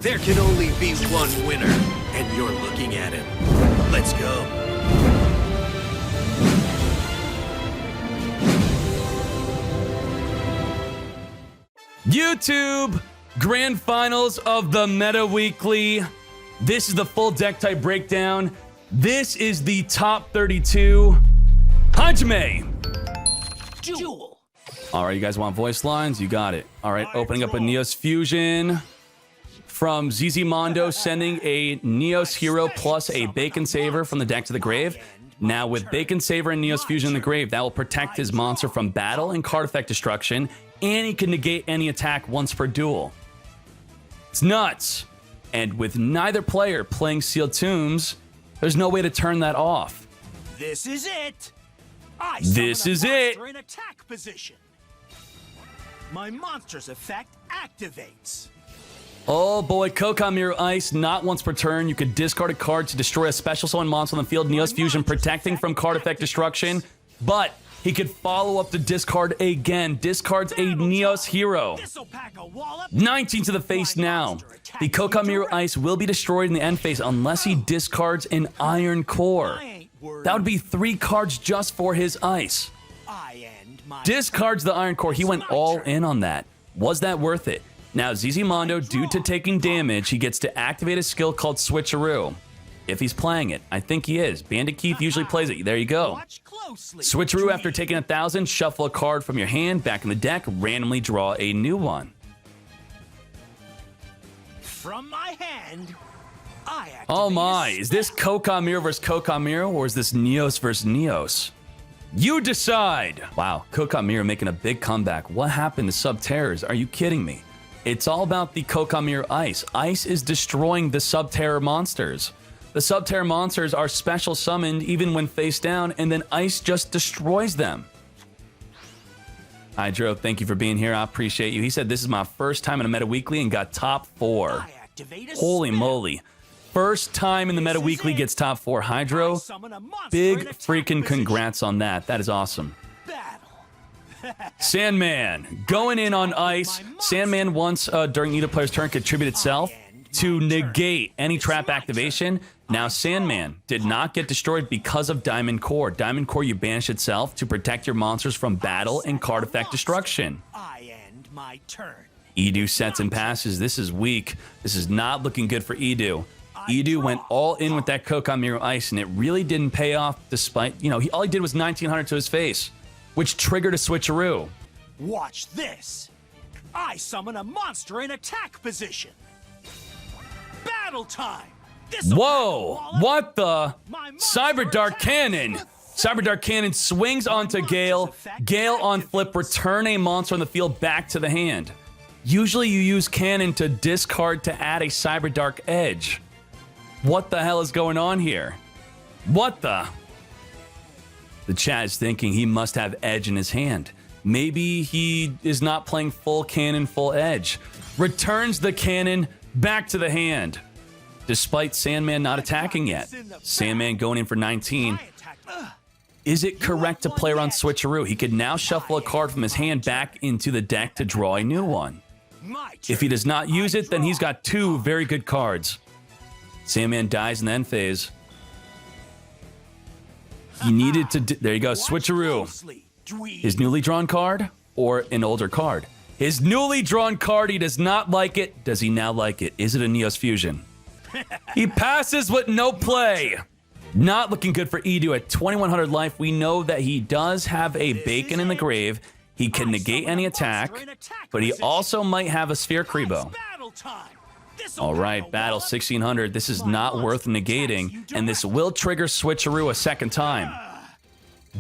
There can only be one winner, and you're looking at him. Let's go. YouTube Grand Finals of the Meta Weekly. This is the full deck type breakdown. This is the top 32. Hajime. Duel. All right, you guys want voice lines? You got it. All right, opening up a Neos Fusion from ZZ Mondo, sending a Neos Hero plus a Bacon Saver from the deck to the grave. Now with Bacon Saver and Neos Fusion in the grave, that will protect his monster from battle and card effect destruction, and he can negate any attack once per duel. It's nuts. And with neither player playing Sealed Tombs, there's no way to turn that off. This is it. This is it. In attack position. My monster's effect activates. Oh boy, Koa'ki Ice, not once per turn. You could discard a card to destroy a special summon monster on the field. Neos Fusion protecting from card effect destruction. But he could follow up to discard again. Discards a Neos Hero. 19 to the face now. The Koa'ki Ice will be destroyed in the end phase unless he discards an Iron Core. That would be 3 cards just for his Ice. Discards the Iron Core. He went all in on that. Was that worth it? Now, ZZ Mondo, due to taking damage, he gets to activate a skill called Switcheroo. If he's playing it. I think he is. Bandit Keith usually plays it. There you go. Switcheroo, after taking 1,000, shuffle a card from your hand back in the deck, randomly draw a new one. From my hand, oh my, is this Koa'ki versus Koa'ki, or is this Neos versus Neos? You decide. Wow, Koa'ki making a big comeback. What happened to Sub-Terrors? Are you kidding me? It's all about the Koa'ki Ice. Ice is destroying the Sub-Terror monsters. The Sub-Terror monsters are special summoned even when face down, and then Ice just destroys them. Hydro, thank you for being here. I appreciate you. He said, this is my first time in a Meta Weekly and got top 4. Holy moly. First time in the Meta Weekly gets top 4. Hydro, big freaking congrats on that. That is awesome. Sandman, going in on Ice. Sandman once during either player's turn could tribute itself to negate any trap activation. Now Sandman did not get destroyed because of Diamond Core. Diamond Core, you banish itself to protect your monsters from battle and card effect destruction. Edu sets and passes. This is weak. This is not looking good for Edu. Edu went all in with that Koa'ki Ice, and it really didn't pay off despite, you know, all he did was 1,900 to his face, which triggered a switcheroo. Watch this. I summon a monster in attack position. Battle time. Whoa, what the? Cyber Dark Cannon. Cyber Dark Cannon swings onto Gale. Gale on flip, return a monster on the field back to the hand. Usually you use Cannon to discard to add a Cyber Dark Edge. What the hell is going on here? What the? The chat is thinking he must have Edge in his hand. Maybe he is not playing full Cannon, full Edge. Returns the Cannon back to the hand. Despite Sandman not attacking yet. Sandman going in for 19. Is it correct to play around Switcheroo? He could now shuffle a card from his hand back into the deck to draw a new one. If he does not use it, then he's got 2 very good cards. Sandman dies in the end phase. He needed to... There you go, Switcheroo. His newly drawn card or an older card? His newly drawn card, he does not like it. Does he now like it? Is it a Neos Fusion? He passes with no play. Not looking good for Edu at 2,100 life. We know that he does have a Bacon in the grave. He can negate any attack, but he also might have a Sphere Kribo. All right, battle 1,600. This is not worth negating, and this will trigger Switcheroo a second time.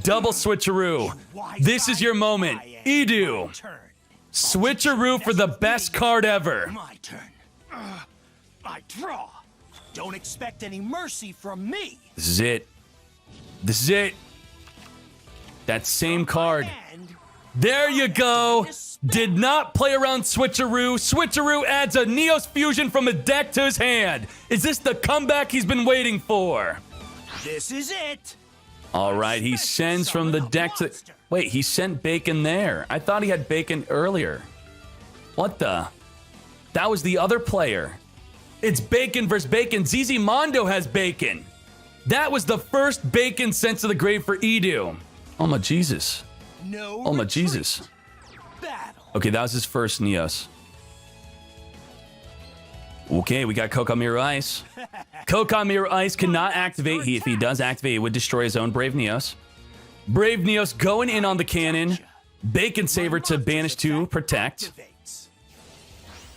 Double Switcheroo. This is your moment. Edu. Switcheroo for the best card ever. My turn. I draw. Don't expect any mercy from me. This is it. This is it. That same card. There you go. Did not play around Switcheroo. Switcheroo adds a Neos Fusion from a deck to his hand. Is this the comeback he's been waiting for? This is it. All right, he sends from the deck to... Wait, he sent Bacon there. I thought he had Bacon earlier. What the? That was the other player. It's bacon versus bacon. ZZ Mondo has bacon. That was the first bacon sent to the grave for Edu. Oh my Jesus. No Oh my retreat. Jesus. Battle. Okay, that was his first Neos. Okay, we got koa'ki Ice. koa'ki Ice cannot activate. If he does activate, it would destroy his own Brave Neos. Brave Neos going in on the cannon. Bacon Saver to banish to protect.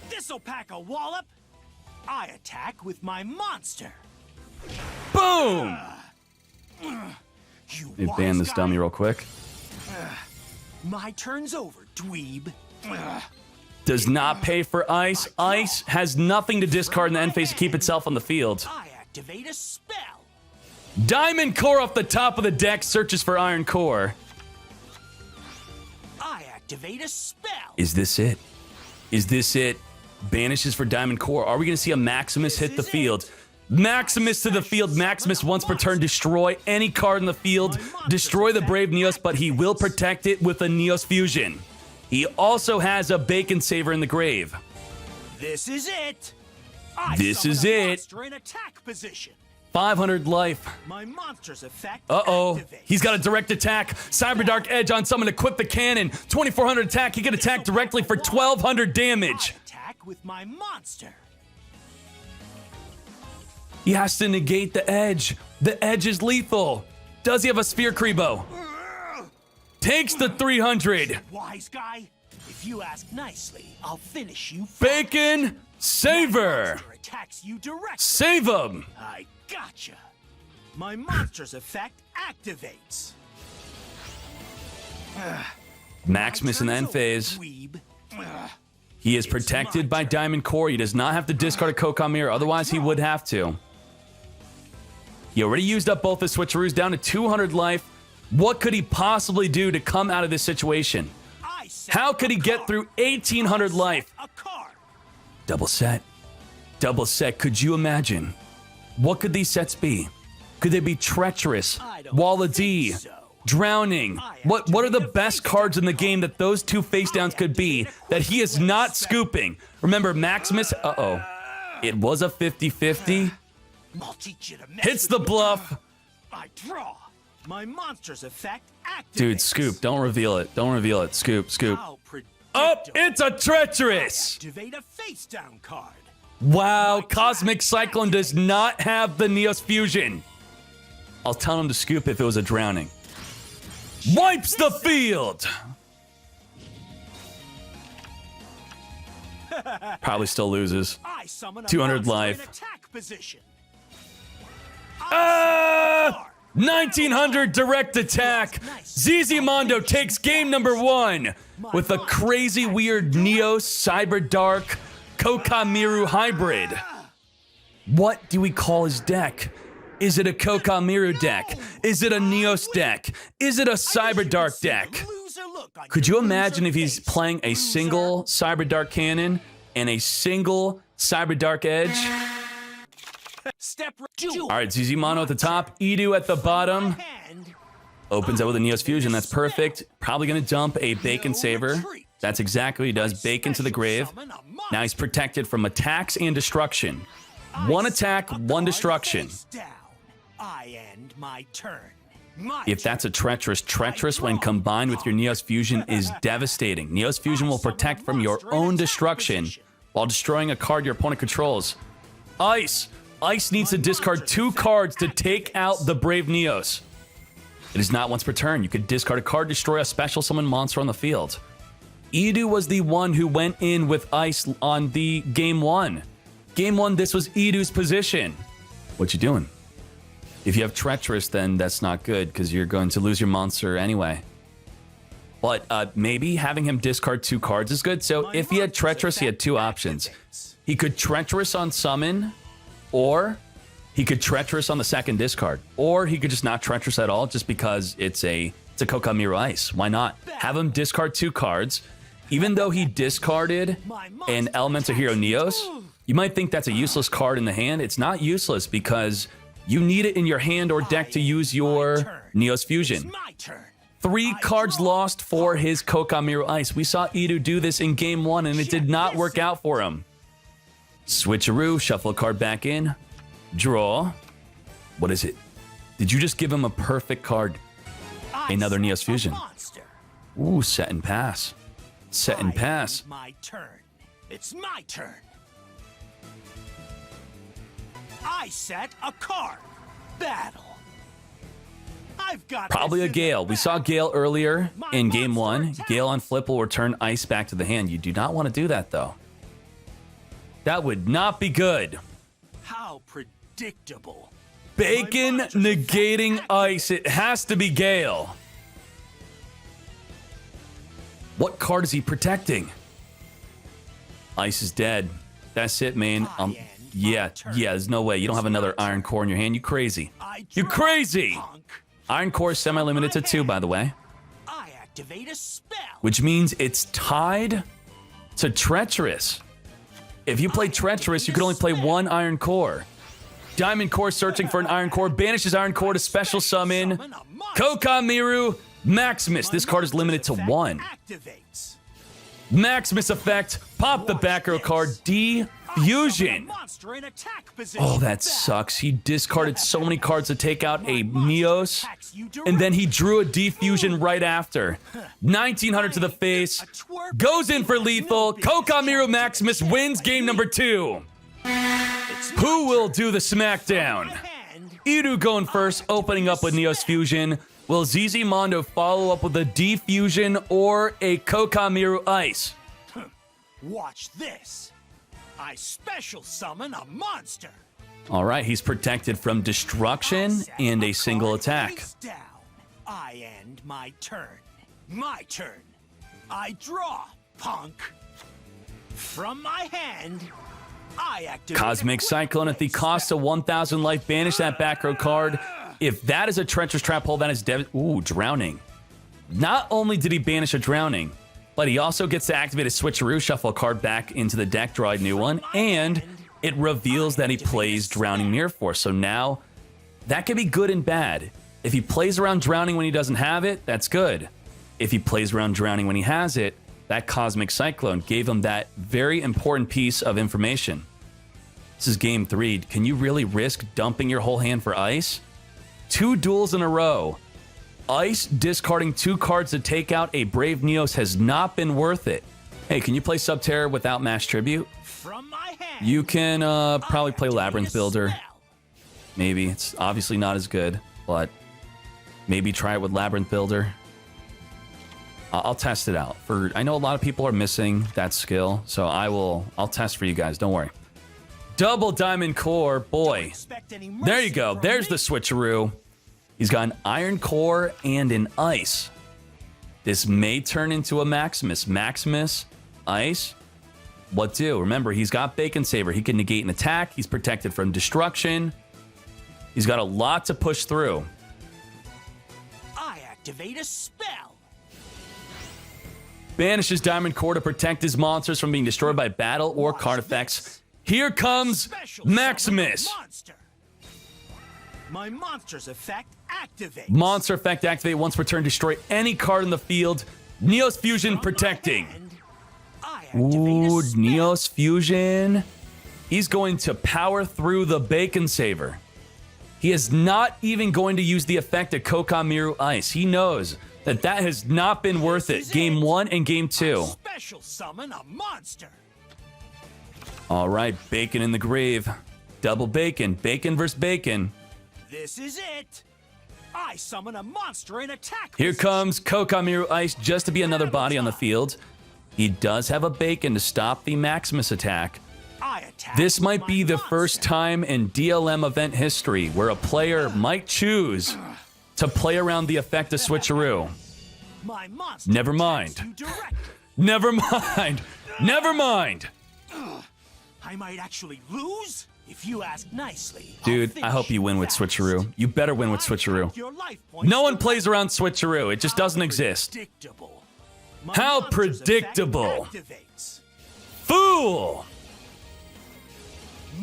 This'll pack a wallop. I attack with my monster. Boom! You Let me wise ban this guy. dummy real quick. My turn's over, dweeb. Does not pay for Ice. Ice has nothing to discard in the end phase to keep itself on the field. I activate a spell. Diamond Core off the top of the deck searches for Iron Core. I activate a spell. Is this it? Is this it? Banishes for Diamond Core. Are we going to see a Maximus hit the field? Maximus to the field. Maximus once per turn destroy any card in the field. Destroy the Brave Neos, but he will protect it with a Neos Fusion. He also has a Bacon Saver in the grave. This is it. This is summon a it. monster in attack position. 500 life. My monster's effect. Uh-oh. activates. He's got a direct attack. Cyberdark Edge on someone. Equip the cannon. 2400 attack. He can attack directly for 1200 damage. I attack with my monster. He has to negate the edge. The edge is lethal. Does he have a Sphere Krebo? Takes the 300. Wise guy. If you ask nicely, I'll finish you. Bacon Saver. Monster attacks you directly. Save him. I gotcha. My monster's effect activates. Maximus in the end phase. Dweeb. He is protected by Diamond Core. He does not have to discard a koa'ki, otherwise he would have to. He already used up both his switcheroos, down to 200 life. What could he possibly do to come out of this situation? How could he get through 1800 life? A card. Double set. Double set. Could you imagine? What could these sets be? Could they be Treacherous, Walla D, Drowning? What are the best cards in the game that those two face downs could be that he is not scooping? Remember, Maximus, uh-oh. It was a 50-50. Hits the bluff. I draw. My monster's effect activates. Dude, scoop. Don't reveal it. Don't reveal it. Scoop, scoop. How predictable. Oh, it's a Treacherous. Activate a face down card. Wow, Cosmic Cyclone does not have the Neos Fusion. I'll tell him to scoop if it was a Drowning. Wipes the field. Probably still loses. I summon a 200 monster life. in attack position. 1900 direct attack. ZZ Mondo takes game number 1 with a crazy weird Neos Cyber Dark koa'ki hybrid. What do we call his deck? Is it a koa'ki deck? Is it a Neos deck? Is it a Cyber Dark deck? Could you imagine if he's playing a single Cyber Dark Cannon and a single Cyber Dark Edge? All right, ZZ Mono at the top, Edu at the bottom. Opens up with a Neos Fusion. That's perfect. Probably going to dump a Bacon Saver. That's exactly what he does. Bacon to the grave. Now he's protected from attacks and destruction. 1 attack, 1 destruction. I end my turn. If that's a Treacherous when combined with your Neos Fusion is devastating. Neos Fusion will protect from your own destruction while destroying a card your opponent controls. Ice. Ice needs to discard 2 cards to take out the Brave Neos. It is not once per turn. You could discard a card, destroy a special summon monster on the field. Edu was the one who went in with Ice on the game 1. Game 1, this was Edu's position. What you doing? If you have Treacherous, then that's not good because you're going to lose your monster anyway. But maybe having him discard 2 cards is good. So if he had Treacherous, he had 2 options. He could Treacherous on summon, or he could Treacherous on the second discard, or he could just not Treacherous at all just because it's a koa'ki Ice. Why not? Have him discard 2 cards. Even though he discarded an Elemental Hero Neos, you might think that's a useless card in the hand. It's not useless because you need it in your hand or deck to use your Neos Fusion. 3 cards lost for his koa'ki Ice. We saw Edu do this in game 1 and it did not work out for him. Switcheroo, shuffle a card back in. Draw. What is it? Did you just give him a perfect card? Another Neos Fusion. Ooh, set and pass. Set and pass. My turn. It's my turn. I set a card. Battle. I've got Probably a Gale. We saw Gale earlier in game 1. Gale on flip will return ice back to the hand. You do not want to do that, though. That would not be good. How predictable. Bacon negating ice. It has to be Gale. What card is he protecting? Ice is dead. That's it, man. Yeah, there's no way. You don't have another Iron Core in your hand. You crazy. You crazy. Iron Core is semi-limited to 2, by the way. I activate a spell. Which means it's tied to Treacherous. If you play Treacherous, you can only play 1 Iron Core. Diamond Core searching for an Iron Core. Banishes Iron Core to special summon Koa'ki Maximus. This card is limited to 1. Maximus effect. Pop the back row card. Defusion. Oh, that sucks. He discarded so many cards to take out a Neos, and then he drew a Defusion right after. 1900 to the face. Goes in for lethal. Koa'ki Maximus wins game number 2. Who will do the smackdown? Iru going first, opening up with Neos Fusion. Will ZZ Mondo follow up with a Defusion or a Koa'ki Ice? Watch this. I special summon a monster. All right, he's protected from destruction and a single attack. I end my turn. My turn. I draw, punk. From my hand, I activate Cosmic Cyclone at the cost of 1,000 life. Banish that back row card. If that is a Treacherous Trap Hole, that is ooh, Drowning. Not only did he banish a Drowning, but he also gets to activate a Switcheroo, shuffle a card back into the deck, draw a new one, and it reveals that he plays Drowning Mirror Force. So now, that can be good and bad. If he plays around Drowning when he doesn't have it, that's good. If he plays around Drowning when he has it, that Cosmic Cyclone gave him that very important piece of information. This is game 3. Can you really risk dumping your whole hand for ice? 2 duels in a row. Ice discarding 2 cards to take out a Brave Neos has not been worth it. Hey, can you play Subterror without Mass Tribute? From my hand, you can probably play Labyrinth Builder. Maybe. It's obviously not as good, but maybe try it with Labyrinth Builder. I'll test it out. I know a lot of people are missing that skill, so I'll test for you guys. Don't worry. Double Diamond Core, boy. There you go. There's the switcheroo. He's got an Iron Core and an Ice. This may turn into a Maximus. Maximus, Ice. What do? Remember, he's got Bacon Saber. He can negate an attack. He's protected from destruction. He's got a lot to push through. I activate a spell. Banishes Diamond Core to protect his monsters from being destroyed by battle or card effects. Here comes Maximus. My monster's effect activates. Monster effect activate once per turn. Destroy any card in the field. Neos Fusion protecting. Ooh, Neos Fusion. He's going to power through the Bacon Saver. He is not even going to use the effect of Koa'ki Ice. He knows that has not been worth it. Game 1 and game 2. Special summon a monster. All right, Bacon in the grave. Double Bacon. Bacon versus Bacon. This is it. I summon a monster in attack. Here comes Koa'ki Ice just to be another body on the field. He does have a Bacon to stop the Maximus attack. This might be the first time in DLM event history where a player might choose to play around the effect of switcheroo. Never mind. Never mind. Never mind. I might actually lose if you ask nicely. Dude, I hope you win with switcheroo. You better win with switcheroo. No one plays around switcheroo. It just doesn't exist. How predictable. Fool.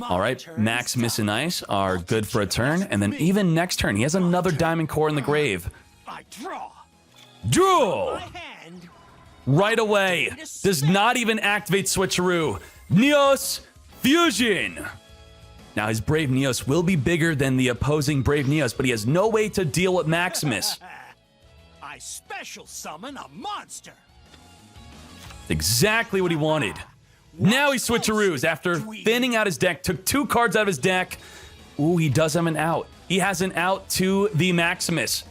All right, Maximus and Ice are good for a turn, and then even next turn, he has another Diamond Core in the grave. Duel! Right away. Does not even activate switcheroo. Neos Fusion! Now, his Brave Neos will be bigger than the opposing Brave Neos, but he has no way to deal with Maximus. I special summon a monster. Exactly what he wanted. Now he switcheroos after thinning out his deck, took 2 cards out of his deck. Ooh, he does have an out. He has an out to the Maximus.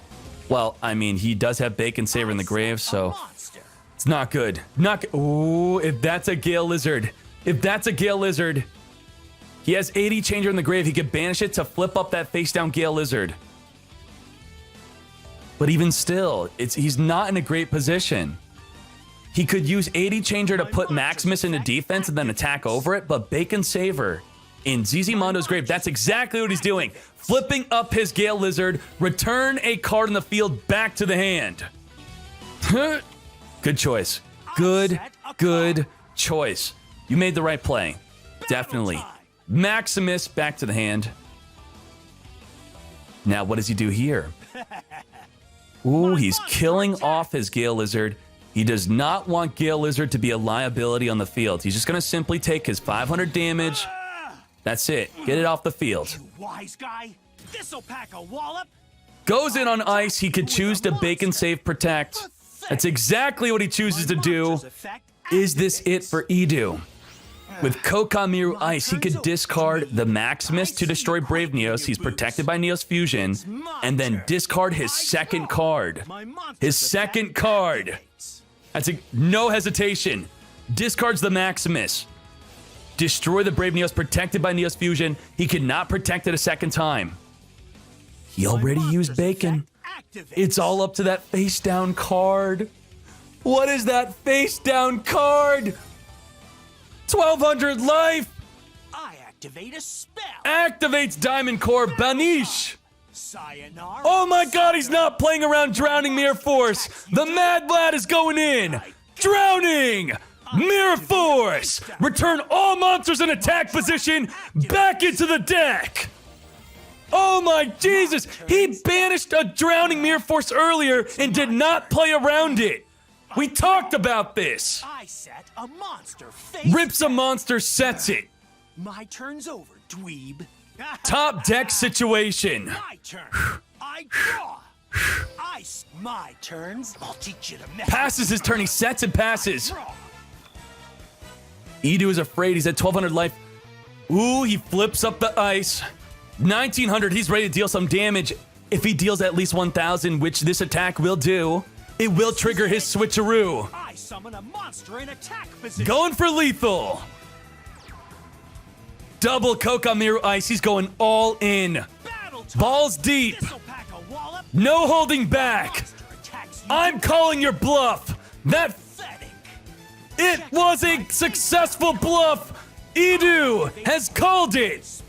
Well, I mean, he does have Bacon Saver in the grave, so it's not good. Not good. Ooh, if that's a Gale Lizard. If that's a Gale Lizard. He has 80 Changer in the grave. He could banish it to flip up that face down Gale Lizard. But even still, he's not in a great position. He could use 80 Changer to put Maximus into defense and then attack over it, but Bacon Saver in ZZ Mondo's grave, that's exactly what he's doing. Flipping up his Gale Lizard, return a card in the field back to the hand. Good choice. Good choice. You made the right play. Definitely. Maximus back to the hand. Now, what does he do here? Ooh, he's killing off his Gale Lizard. He does not want Gale Lizard to be a liability on the field. He's just going to simply take his 500 damage. That's it. Get it off the field. You wise guy. This'll pack a wallop. Goes in on ice. He could choose to Bacon Save Protect. That's exactly what he chooses to do. Is this it for Edu? With Kokamiru Ice, he could discard the Maximus to destroy Brave Neos. He's protected by Neos Fusion. And then discard his second card. His second card. That's no hesitation. Discards the Maximus. Destroy the Brave Neos protected by Neos Fusion. He cannot protect it a second time. He already used Bacon. It's all up to that face down card. What is that face down card? 1200 life. I activate a spell. Activates Diamond Core Banish. Sayonara. Oh my god, he's not playing around Drowning Mirror Force. The Mad Lad is going in. Drowning. Mirror Force. Return all monsters in attack position back into the deck. Oh my Jesus. He banished a Drowning Mirror Force earlier and did not play around it. We talked about this. I set a monster face. Rips a monster, sets it. My turn's over, dweeb. Top deck situation. My turn. I draw. My turns. I'll teach you to mess. Passes his turn. He sets and passes. Draw. Edu is afraid. He's at 1200 life. Ooh, he flips up the ice. 1900. He's ready to deal some damage. If he deals at least 1000, which this attack will do, it will trigger his switcheroo. I summon a monster in attack position. Going for lethal. Double Kokamiru Ice. He's going all in. Balls deep. No holding back. I'm calling your bluff. It was a successful bluff. Edu has called it.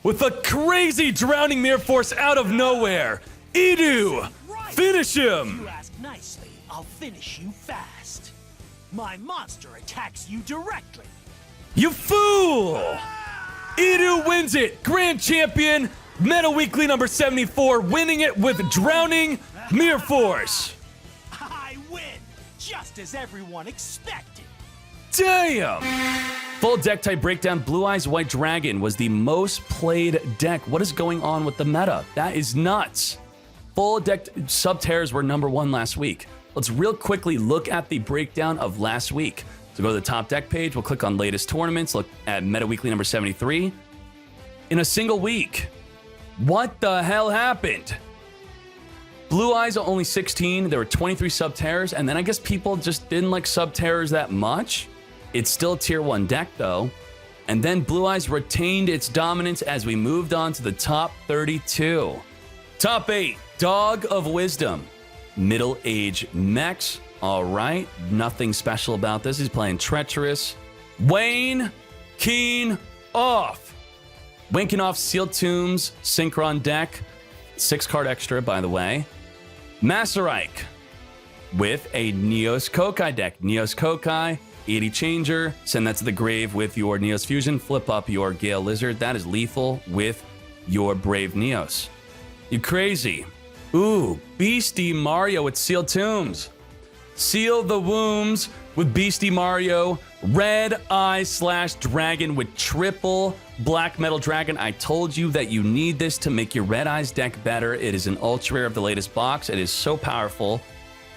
With a crazy Drowning Mirror Force out of nowhere. Edu, finish him. You ask nicely, I'll finish you fast. My monster attacks you directly. You fool! Edu wins it. Grand Champion, Meta Weekly number 74, winning it with Drowning Mirror Force. I win, just as everyone expected. Damn! Full deck type breakdown. Blue Eyes White Dragon was the most played deck. What is going on with the meta? That is nuts. Full deck sub-terrors were #1 last week. Let's real quickly look at the breakdown of last week. So go to the top deck page. We'll click on latest tournaments. Look at Meta Weekly number 73. In a single week, what the hell happened? Blue Eyes are only 16. There were 23 sub-terrors. And then I guess people just didn't like sub-terrors that much. It's still a tier 1 deck though. And then Blue Eyes retained its dominance as we moved on to the top 32. Top 8, Dog of Wisdom. Middle-age mechs. All right, nothing special about this. He's playing Treacherous. Wayne Keen off. Wayne Keen off, Sealed Tombs, Synchron deck. 6-card extra, by the way. Masaryke with a Neos Koa'ki deck. Neos Koa'ki, 80 Changer. Send that to the grave with your Neos Fusion. Flip up your Gale Lizard. That is lethal with your Brave Neos. You crazy. Ooh, Beastie Mario with Sealed Tombs. Seal the Wombs with Beastie Mario. Red Eye / Dragon with triple Black Metal Dragon. I told you that you need this to make your Red Eyes deck better. It is an ultra rare of the latest box. It is so powerful.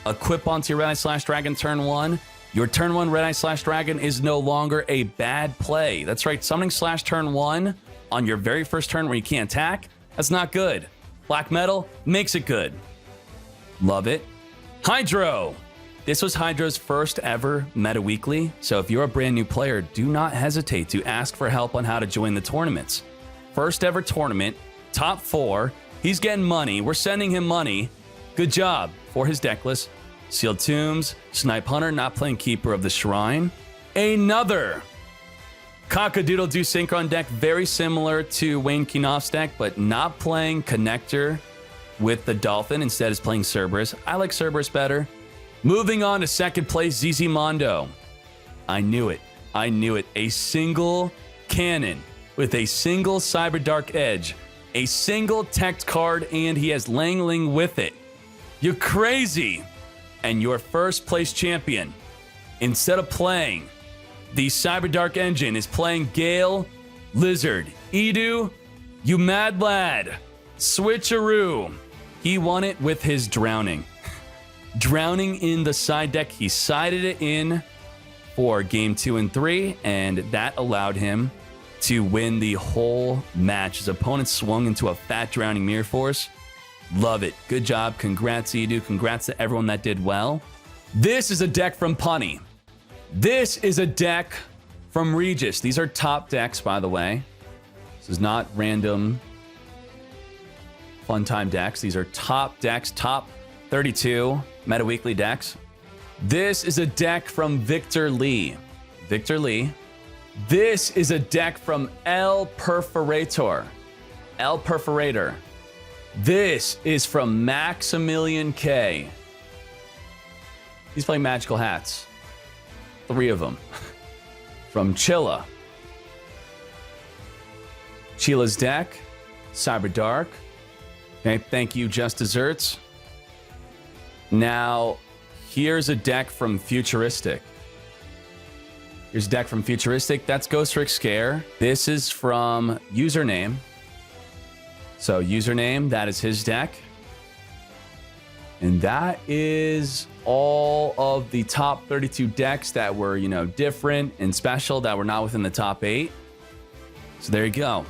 Equip onto your Red Eye / Dragon turn 1. Your turn 1 Red Eye / Dragon is no longer a bad play. That's right, summoning / turn 1 on your very first turn where you can't attack, that's not good. Black Metal makes it good. Love it. Hydro. This was Hydro's first ever Meta Weekly, so if you're a brand new player, do not hesitate to ask for help on how to join the tournaments. First ever tournament, top 4, he's getting money, we're sending him money. Good job for his deck list. Sealed Tombs, Snipe Hunter, not playing Keeper of the Shrine. Another Cock-a-doodle-doo Synchron deck, very similar to Wayne Kinoff's deck, but not playing Connector with the Dolphin, instead is playing Cerberus. I like Cerberus better. Moving on to second place, ZZ Mondo. I knew it. I knew it. A single cannon with a single Cyber Dark Edge, a single Tech card, and he has Langling with it. You're crazy. And your first place champion, instead of playing the Cyber Dark Engine, is playing Gale, Lizard, Edu, you mad lad, switcheroo. He won it with his Drowning. Drowning in the side deck, he sided it in for game 2 and 3, and that allowed him to win the whole match. His opponent swung into a fat Drowning Mirror Force. Love it. Good job. Congrats, Edu. Congrats to everyone that did well. This is a deck from Punny. This is a deck from Regis. These are top decks, by the way. This is not random fun time decks. These are top decks, top 32 Meta Weekly decks. This is a deck from Victor Lee. Victor Lee. This is a deck from El Perforator. El Perforator. This is from Maximilian K. He's playing Magical Hats. 3 of them. From Chilla. Chilla's deck. Cyber Dark. Okay, thank you, Just Desserts. Now, here's a deck from Futuristic. Here's a deck from Futuristic. That's Ghost Rick Scare. This is from Username. So, Username, that is his deck. And that is all of the top 32 decks that were, different and special, that were not within the top 8. So, there you go.